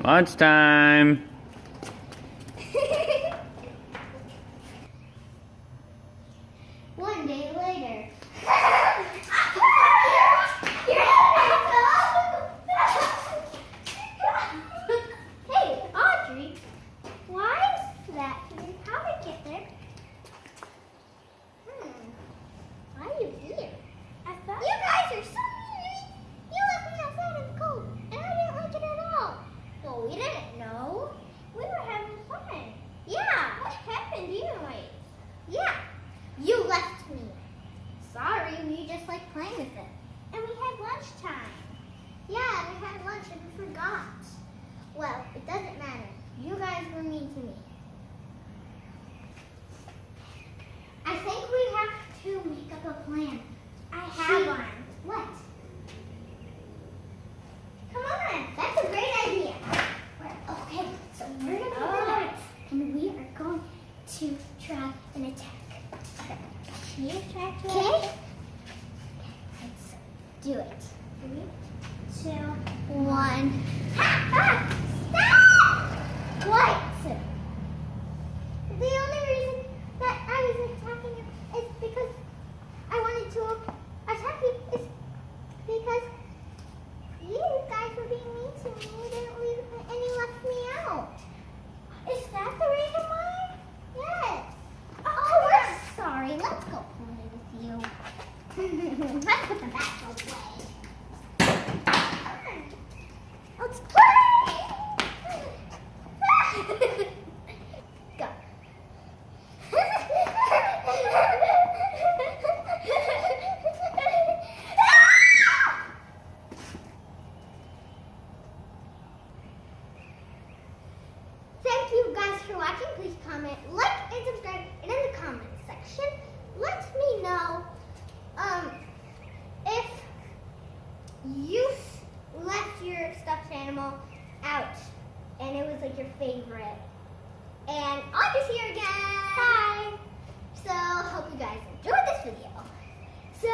Lunchtime. One day later. Hey, Audrey, why is that? How did I get there? Why are you here? I thought you guys are so mean. You left me outside in the cold, and I didn't like it at all. Well, we didn't know. We were having fun. Yeah. What happened anyways? Yeah. You left me. Sorry, we just like playing with it. And we had lunchtime. Yeah, we had lunch and we forgot. Well, it doesn't matter. You guys were mean to me. I think we have to make up a plan. I have one. What? Come on, that's a great idea. Okay, so we're gonna go back and we are going to try an attack. You try to attack? Okay. Let's do it. 3, 2, 1. Ha! Stop! What? The only reason that I was attacking you is because I wanted to attack you is because you guys were being mean to me. You didn't leave and you left me out. Is that the reason why? Yes. Oh, we're sorry. Let's go play with you. Let's put the bats away. Let's play. Go. Thank you guys for watching. Please comment, like, and subscribe. And in the comment section, let me know if you left your stuffed animal out and it was like your favorite. And Audrey's here again. Hi. So hope you guys enjoyed this video. So